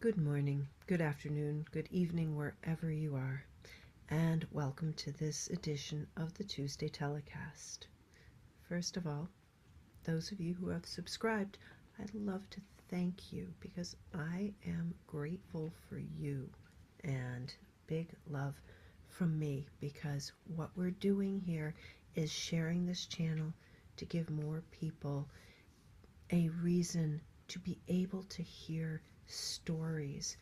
Good morning, good afternoon, good evening, wherever you are, and welcome to this edition of the Tuesday Telecast. First of all, those of you who have subscribed, I'd love to thank you because I am grateful for you, and big love from me because what we're doing here is sharing this channel to give more people a reason to be able to hear stories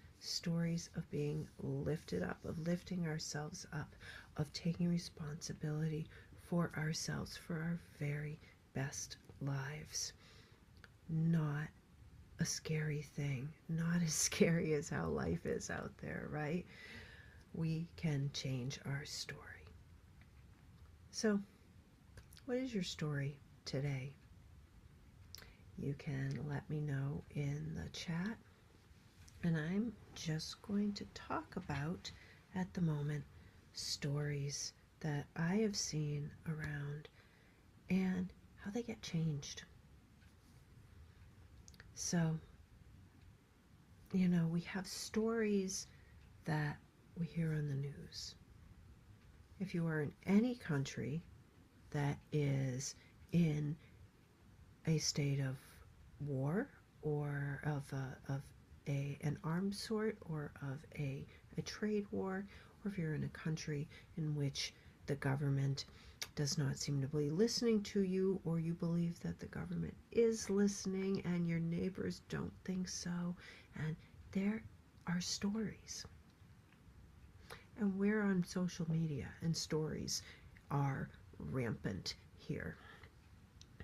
of being lifted up, of lifting ourselves up, of taking responsibility for ourselves, for our very best lives. Not a scary thing, not as scary as how life is out there, right? We can change our story. So, what is your story today? You can let me know in the chat. And I'm just going to talk about, at the moment, stories that I have seen around and how they get changed. So, we have stories that we hear on the news. If you are in any country that is in a state of war or of an armed sort, or of a trade war, or if you're in a country in which the government does not seem to be listening to you, or you believe that the government is listening and your neighbors don't think so, and there are stories. And we're on social media, and stories are rampant here.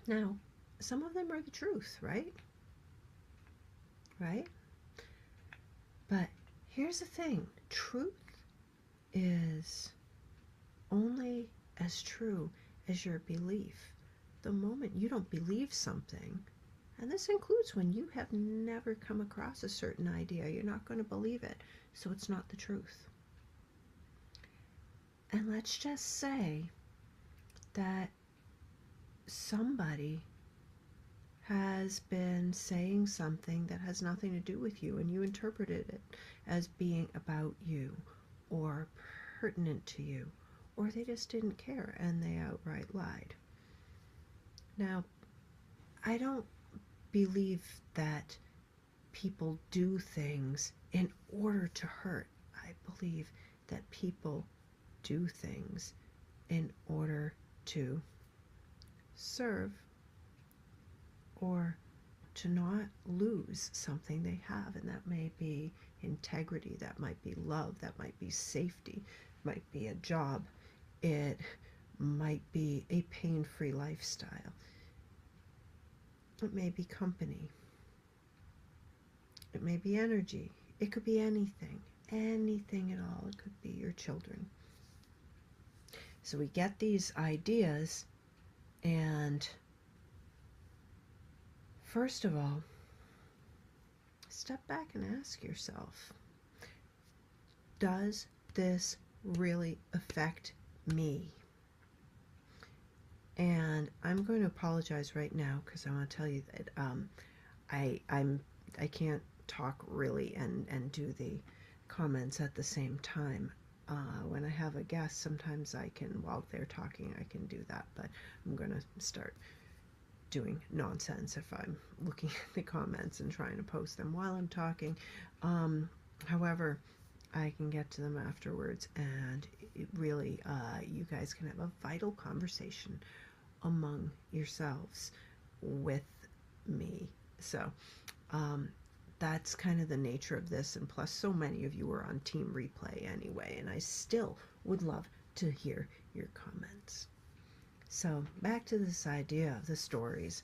Now, some of them are the truth, right? Right? But here's the thing, truth is only as true as your belief. The moment you don't believe something, and this includes when you have never come across a certain idea, you're not going to believe it, so it's not the truth. And let's just say that somebody has been saying something that has nothing to do with you, and you interpreted it as being about you or pertinent to you, or they just didn't care and they outright lied. Now, I don't believe that people do things in order to hurt. I believe that people do things in order to serve, or to not lose something they have, and that may be integrity, that might be love, that might be safety, might be a job, it might be a pain-free lifestyle, it may be company, it may be energy, it could be anything at all. It could be your children. So we get these ideas, and first of all, step back and ask yourself, does this really affect me? And I'm going to apologize right now because I want to tell you that I can't talk really and do the comments at the same time. When I have a guest, sometimes I can, while they're talking, I can do that, but I'm going to start doing nonsense if I'm looking at the comments and trying to post them while I'm talking. However, I can get to them afterwards, and it really, you guys can have a vital conversation among yourselves with me. So that's kind of the nature of this, and plus so many of you are on Team Replay anyway, and I still would love to hear your comments. So back to this idea of the stories.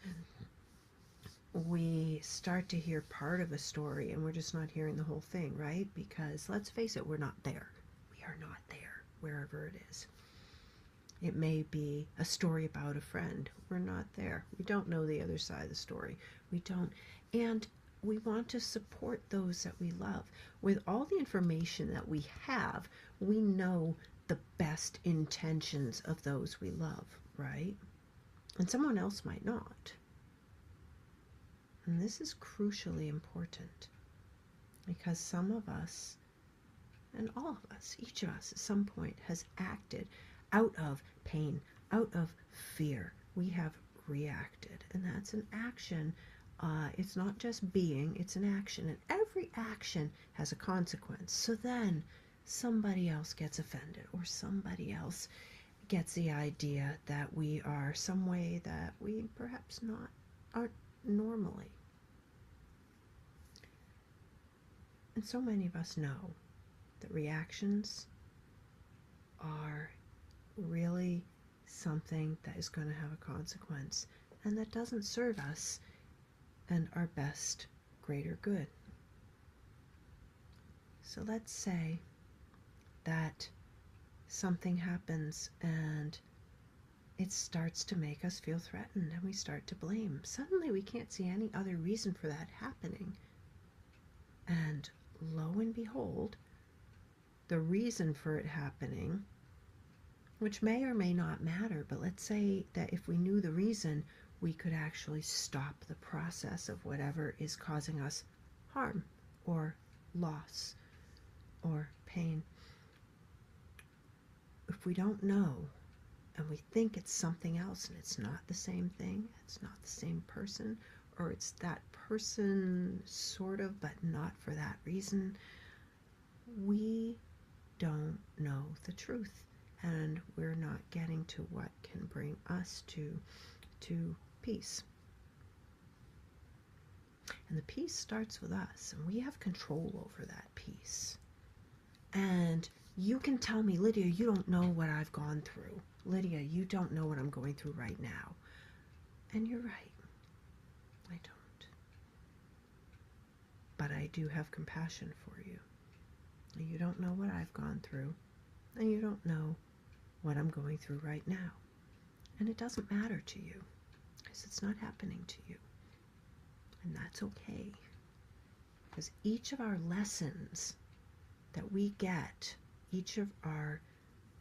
We start to hear part of a story and we're just not hearing the whole thing, right? Because let's face it, we're not there. We are not there, wherever it is. It may be a story about a friend. We're not there. We don't know the other side of the story. We don't. And we want to support those that we love. With all the information that we have, we know the best intentions of those we love, right? And someone else might not. And this is crucially important. Because some of us, and all of us, each of us at some point has acted out of pain, out of fear. We have reacted, and that's an action. It's not just being, it's an action, and every action has a consequence. So then somebody else gets offended, or somebody else gets the idea that we are some way that we perhaps aren't normally. And so many of us know that reactions are really something that is going to have a consequence, and that doesn't serve us and our best greater good. So let's say that something happens and it starts to make us feel threatened, and we start to blame. Suddenly we can't see any other reason for that happening. And lo and behold, the reason for it happening, which may or may not matter, but let's say that if we knew the reason, we could actually stop the process of whatever is causing us harm or loss or pain. If we don't know, and we think it's something else, and it's not the same thing, it's not the same person, or it's that person sort of, but not for that reason, we don't know the truth, and we're not getting to what can bring us to peace. And the peace starts with us, and we have control over that peace. And you can tell me, Lydia, you don't know what I've gone through. Lydia, you don't know what I'm going through right now. And you're right. I don't. But I do have compassion for you. You don't know what I've gone through, and you don't know what I'm going through right now. And it doesn't matter to you, because it's not happening to you. And that's okay. Because each of our lessons that we get, each of our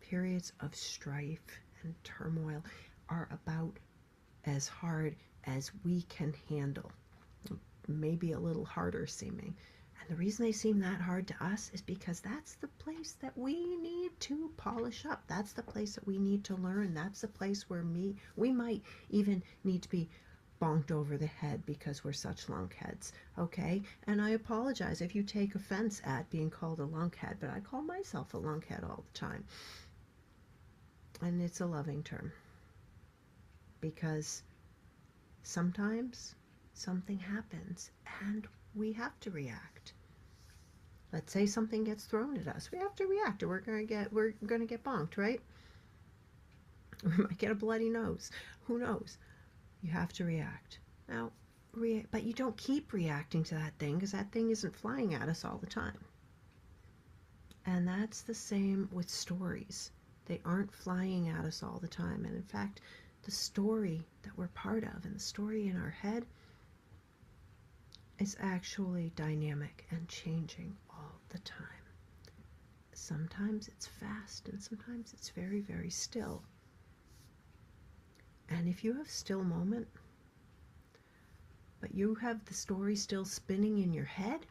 periods of strife and turmoil, are about as hard as we can handle. Maybe a little harder seeming. And the reason they seem that hard to us is because that's the place that we need to polish up. That's the place that we need to learn. That's the place where we might even need to be bonked over the head because we're such lunkheads, okay? And I apologize if you take offense at being called a lunkhead, but I call myself a lunkhead all the time. And it's a loving term, because sometimes something happens and we have to react. Let's say something gets thrown at us. We have to react, or we're gonna get bonked, right? We might get a bloody nose. Who knows? You have to react. Now, but you don't keep reacting to that thing, because that thing isn't flying at us all the time. And that's the same with stories. They aren't flying at us all the time. And in fact, the story that we're part of, and the story in our head, is actually dynamic and changing all the time. Sometimes it's fast, and sometimes it's very, very still. And if you have a still moment, but you have the story still spinning in your head,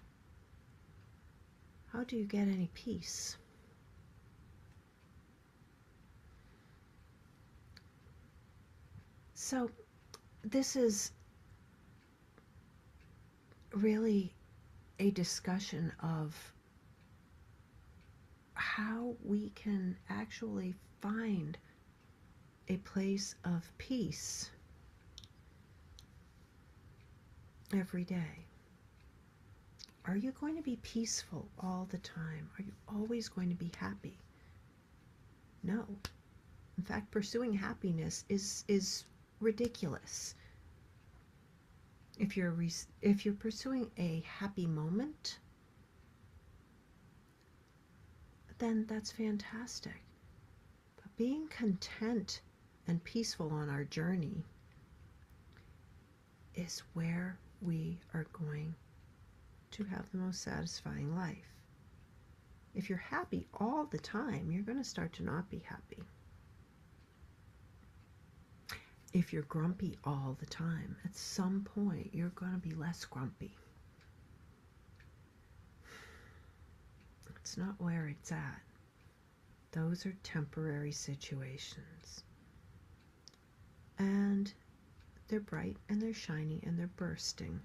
how do you get any peace? So this is really a discussion of how we can actually find a place of peace every day. Are you going to be peaceful all the time? Are you always going to be happy? No. In fact, pursuing happiness is ridiculous. If you're pursuing a happy moment, then that's fantastic. But being content and peaceful on our journey is where we are going to have the most satisfying life. If you're happy all the time, you're going to start to not be happy. If you're grumpy all the time, at some point you're going to be less grumpy. That's not where it's at. Those are temporary situations. And they're bright and they're shiny and they're bursting.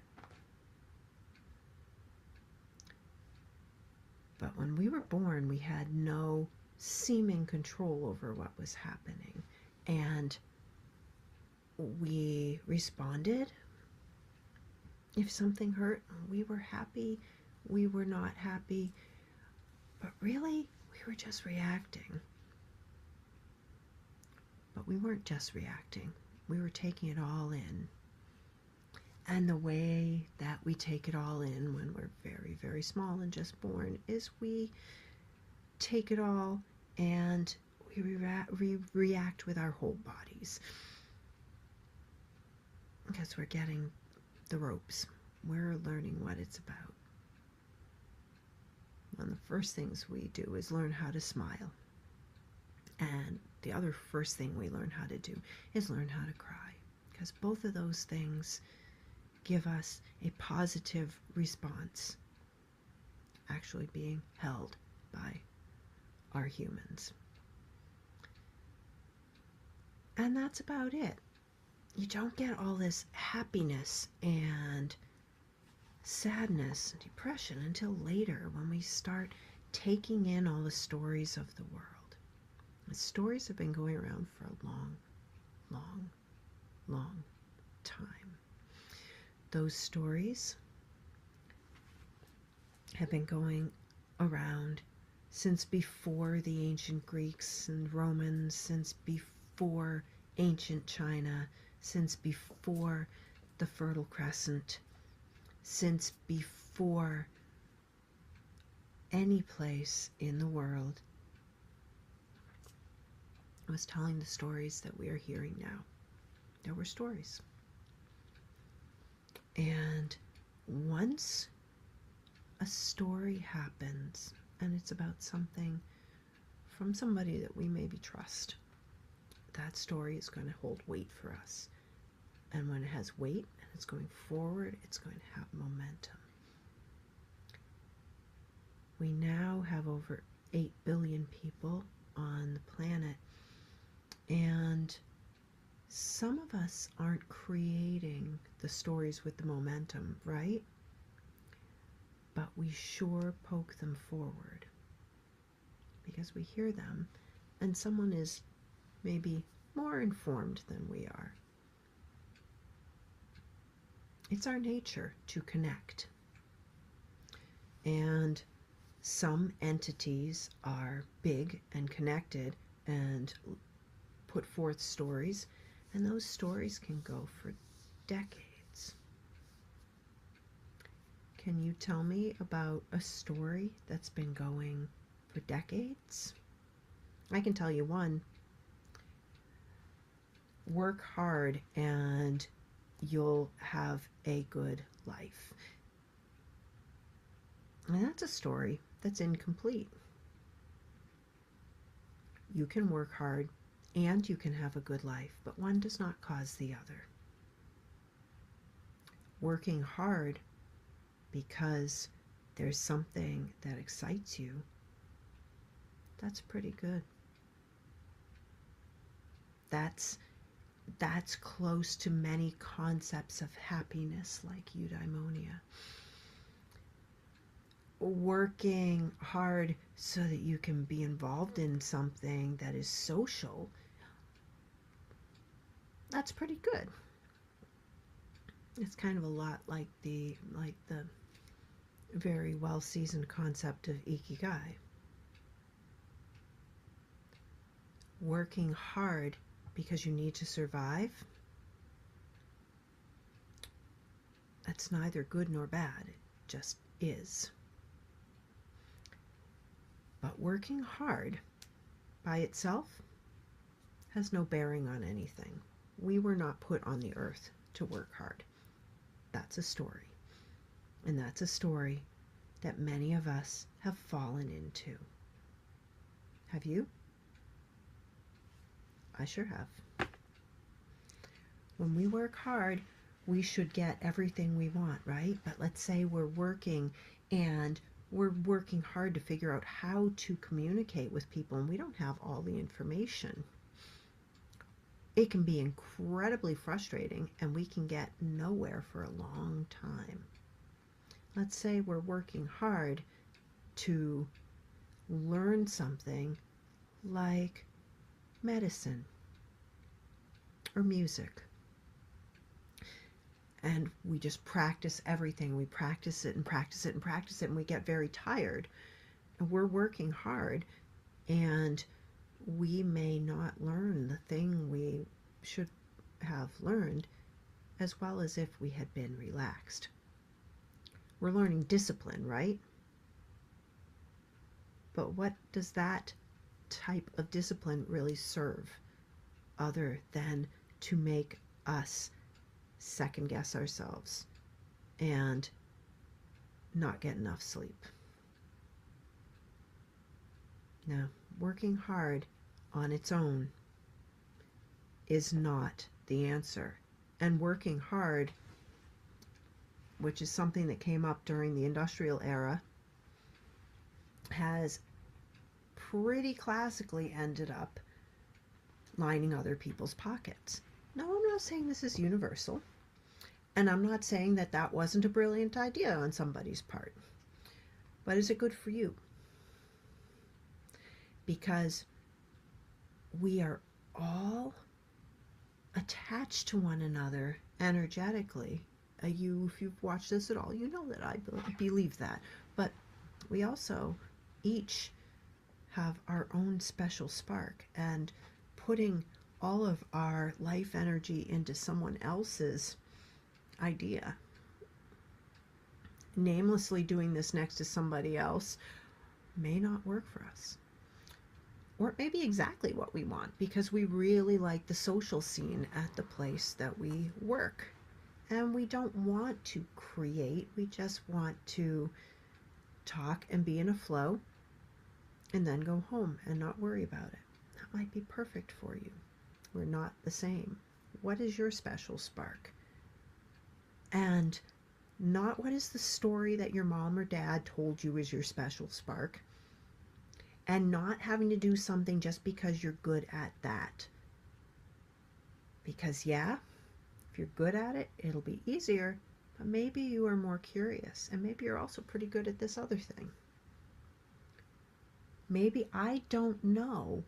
But when we were born, we had no seeming control over what was happening. And we responded. If something hurt, we were happy. We were not happy. But really, we were just reacting. But we weren't just reacting. We were taking it all in. And the way that we take it all in when we're very, very small and just born is we take it all and we react with our whole bodies. Because we're getting the ropes. We're learning what it's about. One of the first things we do is learn how to smile. And the other first thing we learn how to do is learn how to cry. Because both of those things give us a positive response, actually being held by our humans. And that's about it. You don't get all this happiness and sadness and depression until later, when we start taking in all the stories of the world. The stories have been going around for a long, long, long time. Those stories have been going around since before the ancient Greeks and Romans, since before ancient China, since before the Fertile Crescent, since before any place in the world was telling the stories that we are hearing now. There were stories. And once a story happens, and it's about something from somebody that we maybe trust, that story is going to hold weight for us. And when it has weight and it's going forward, it's going to have momentum. We now have over 8 billion people on the planet, and some of us aren't creating the stories with the momentum, right? But we sure poke them forward because we hear them, and someone is maybe more informed than we are. It's our nature to connect. And some entities are big and connected and put forth stories, and those stories can go for decades. Can you tell me about a story that's been going for decades? I can tell you one. Work hard and you'll have a good life. And that's a story that's incomplete. You can work hard and you can have a good life, but one does not cause the other. Working hard because there's something that excites you, that's pretty good. That's close to many concepts of happiness, like eudaimonia. Working hard so that you can be involved in something that is social, that's pretty good. It's kind of a lot like the very well seasoned concept of ikigai. Working hard because you need to survive, that's neither good nor bad. It just is. But working hard by itself has no bearing on anything. We were not put on the earth to work hard. That's a story. And that's a story that many of us have fallen into. Have you? I sure have. When we work hard, we should get everything we want, right? But let's say we're working and we're working hard to figure out how to communicate with people, and we don't have all the information. It can be incredibly frustrating, and we can get nowhere for a long time. Let's say we're working hard to learn something like medicine or music. And we just practice everything. We practice it and practice it and practice it, and we get very tired. And we're working hard, and we may not learn the thing we should have learned as well as if we had been relaxed. We're learning discipline, right? But what does that type of discipline really serve other than to make us second guess ourselves and not get enough sleep? Now, working hard on its own is not the answer. And working hard, which is something that came up during the industrial era, has pretty classically ended up lining other people's pockets. No, I'm not saying this is universal, and I'm not saying that that wasn't a brilliant idea on somebody's part, but is it good for you? Because we are all attached to one another energetically. If you've watched this at all, you know that I believe that. But we also each have our own special spark, and putting all of our life energy into someone else's idea, namelessly doing this next to somebody else, may not work for us. Or it may be exactly what we want because we really like the social scene at the place that we work. And we don't want to create, we just want to talk and be in a flow and then go home and not worry about it. That might be perfect for you. We're not the same. What is your special spark? And not what is the story that your mom or dad told you is your special spark. And not having to do something just because you're good at that. Because yeah, if you're good at it, it'll be easier, but maybe you are more curious, and maybe you're also pretty good at this other thing. Maybe I don't know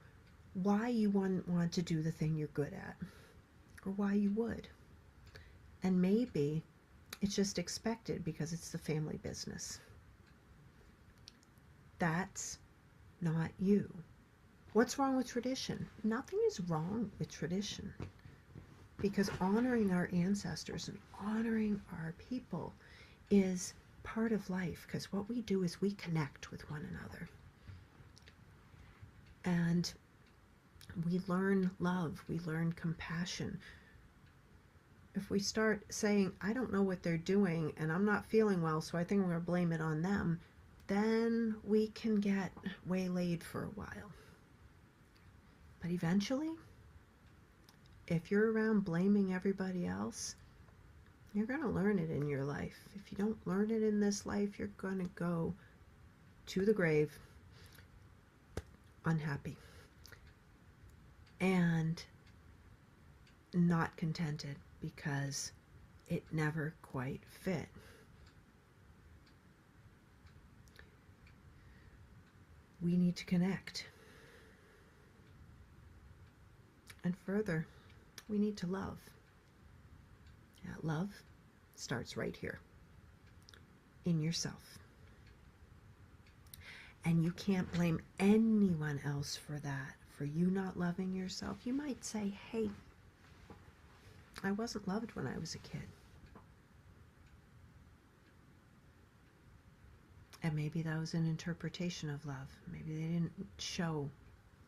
why you wouldn't want to do the thing you're good at, or why you would. And maybe it's just expected because it's the family business. That's not you. What's wrong with tradition? Nothing is wrong with tradition, because honoring our ancestors and honoring our people is part of life, because what we do is we connect with one another. And we learn love, we learn compassion. If we start saying, I don't know what they're doing and I'm not feeling well, so I think we're going to blame it on them, then we can get waylaid for a while. But eventually, if you're around blaming everybody else, you're going to learn it in your life. If you don't learn it in this life, you're going to go to the grave unhappy and not contented because it never quite fit. We need to connect. And further, we need to love. That love starts right here, in yourself. And you can't blame anyone else for that, for you not loving yourself. You might say, hey, I wasn't loved when I was a kid. And maybe that was an interpretation of love. Maybe they didn't show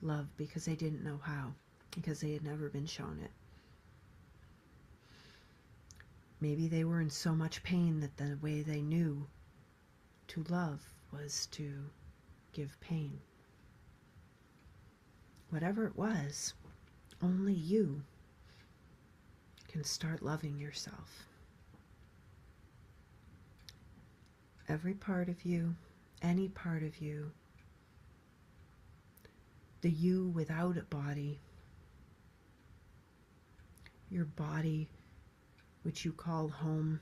love because they didn't know how, because they had never been shown it. Maybe they were in so much pain that the way they knew to love was to give pain. Whatever it was, only you can start loving yourself. Every part of you any part of you, the you without a body, your body which you call home,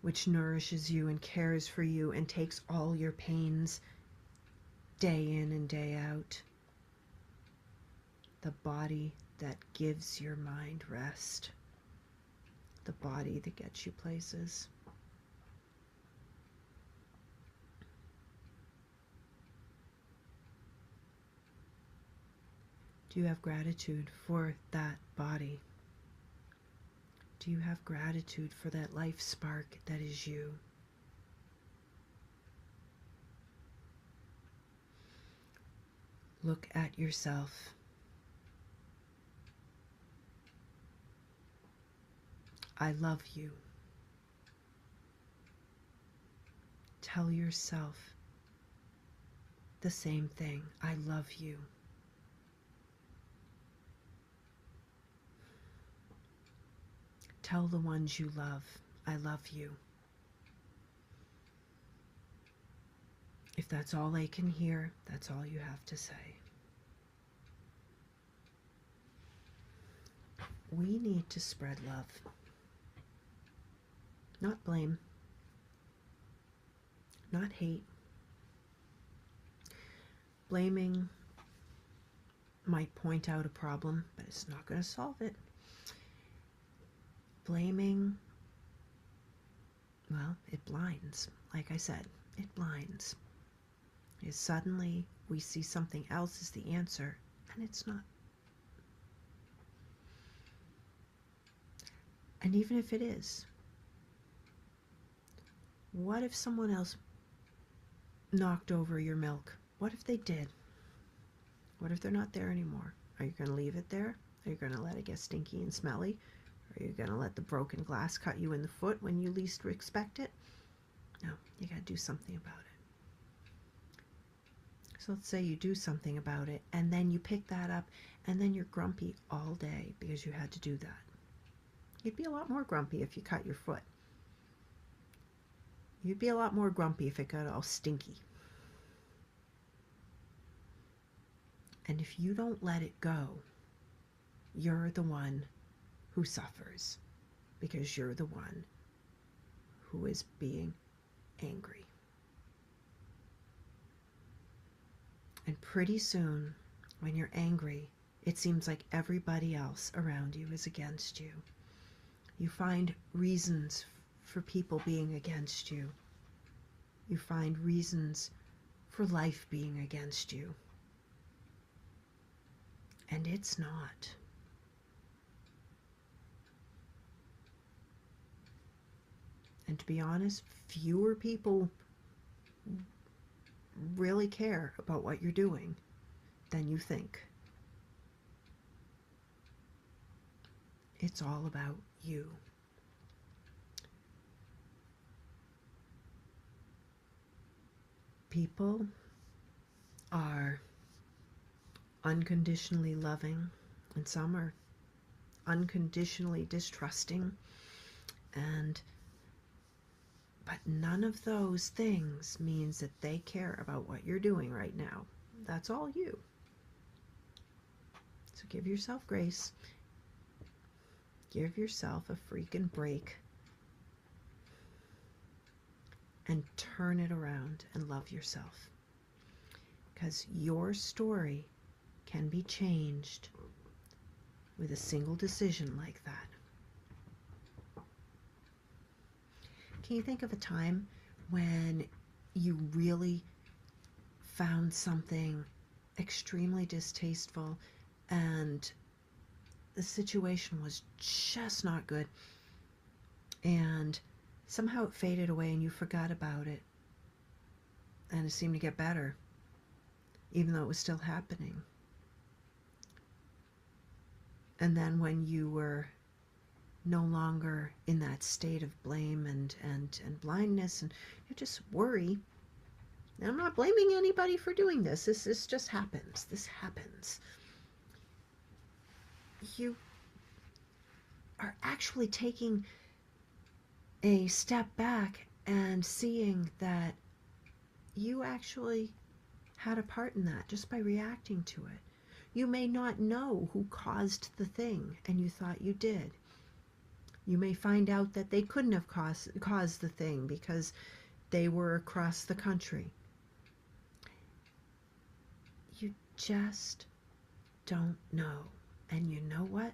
which nourishes you and cares for you and takes all your pains day in and day out. The body that gives your mind rest. The body that gets you places. Do you have gratitude for that body? Do you have gratitude for that life spark that is you? Look at yourself. I love you. Tell yourself the same thing. I love you. Tell the ones you love, I love you. If that's all they can hear, that's all you have to say. We need to spread love, not blame, not hate. Blaming might point out a problem, but it's not going to solve it. Blaming, well, it blinds. Like I said, it blinds. Is suddenly we see something else as the answer, and it's not. And even if it is, what if someone else knocked over your milk? What if they did? What if they're not there anymore? Are you going to leave it there? Are you going to let it get stinky and smelly? Are you going to let the broken glass cut you in the foot when you least expect it? No, you got to do something about it. So let's say you do something about it, and then you pick that up, and then you're grumpy all day because you had to do that. You'd be a lot more grumpy if you cut your foot. You'd be a lot more grumpy if it got all stinky. And if you don't let it go, you're the one who suffers because you're the one who is being angry. And pretty soon, when you're angry, it seems like everybody else around you is against you. You find reasons for people being against you. You find reasons for life being against you. And it's not. And to be honest, fewer people really care about what you're doing than you think. It's all about you. People are unconditionally loving, and some are unconditionally distrusting, but none of those things means that they care about what you're doing right now. That's all you. So give yourself grace. Give yourself a freaking break. And turn it around and love yourself. Because your story can be changed with a single decision like that. Can you think of a time when you really found something extremely distasteful and the situation was just not good, and somehow it faded away and you forgot about it, and it seemed to get better, even though it was still happening? And then when you were no longer in that state of blame and blindness and you just worry, and I'm not blaming anybody for doing this. This just happens. This happens. You are actually taking a step back and seeing that you actually had a part in that just by reacting to it. You may not know who caused the thing, and you thought you did. You may find out that they couldn't have caused the thing because they were across the country. You just don't know. And you know what?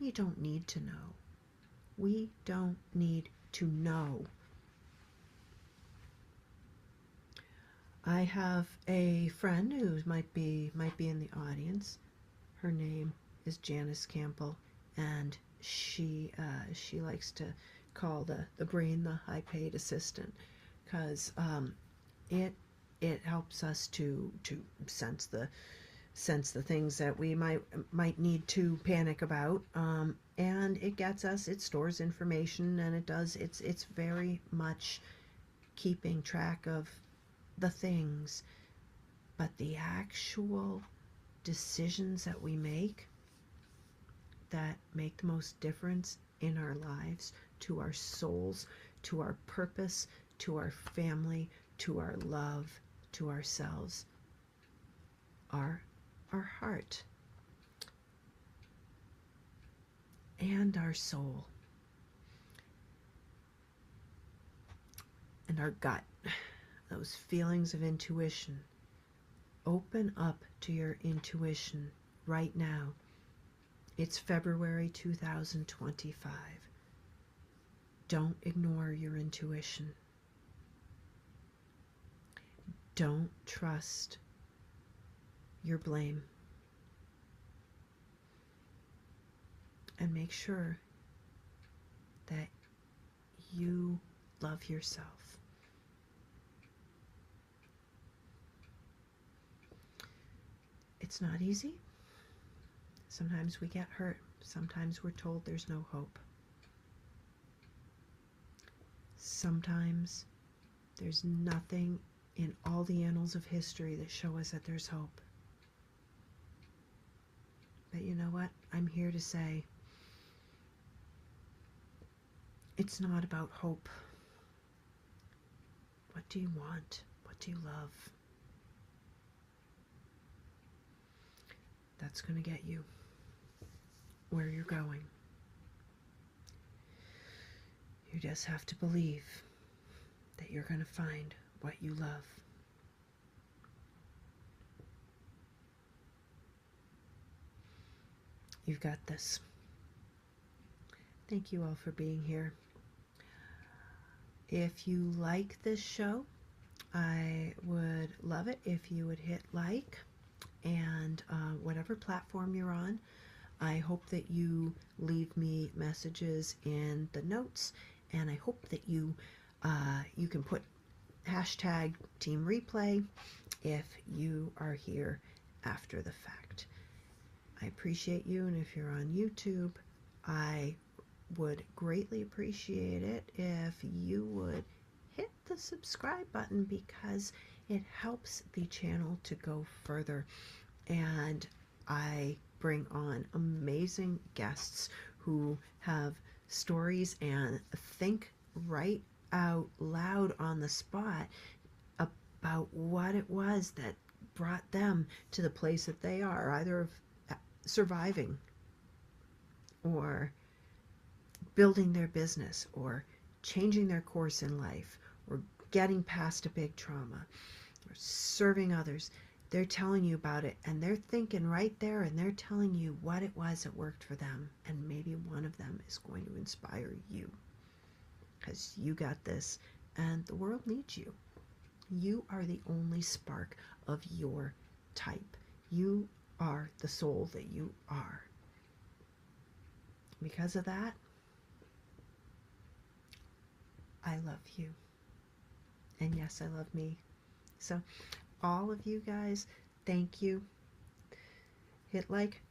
You don't need to know. We don't need to know. I have a friend who might be in the audience. Her name is Janice Campbell, and she likes to call the brain the high-paid assistant, because it helps us to sense the things that we might need to panic about, and it gets us, it stores information, and it's very much keeping track of the things, but the actual decisions that we make that make the most difference in our lives, to our souls, to our purpose, to our family, to our love, to ourselves, are our heart and our soul and our gut, those feelings of intuition. Open up to your intuition right now. It's February 2025. Don't ignore your intuition. Don't trust your blame. And make sure that you love yourself. It's not easy. Sometimes we get hurt. Sometimes we're told there's no hope. Sometimes there's nothing in all the annals of history that show us that there's hope. But you know what? I'm here to say it's not about hope. What do you want? What do you love? That's going to get you where you're going. You just have to believe that you're going to find what you love. You've got this. Thank you all for being here. If you like this show, I would love it if you would hit like, and whatever platform you're on, I hope that you leave me messages in the notes, and I hope that you can put hashtag Team Replay if you are here after the fact. I appreciate you, and if you're on YouTube, I would greatly appreciate it if you would hit the subscribe button, because it helps the channel to go further, and I bring on amazing guests who have stories and think right out loud on the spot about what it was that brought them to the place that they are, either of surviving or building their business or changing their course in life or getting past a big trauma or serving others. They're telling you about it, and they're thinking right there, and they're telling you what it was that worked for them, and maybe one of them is going to inspire you, because you got this, and the world needs you. You are the only spark of your type. You are the soul that you are. Because of that, I love you. And yes, I love me. So all of you guys, thank you. Hit like,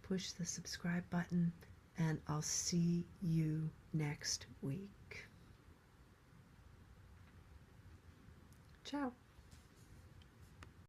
push the subscribe button, and I'll see you next week. Ciao.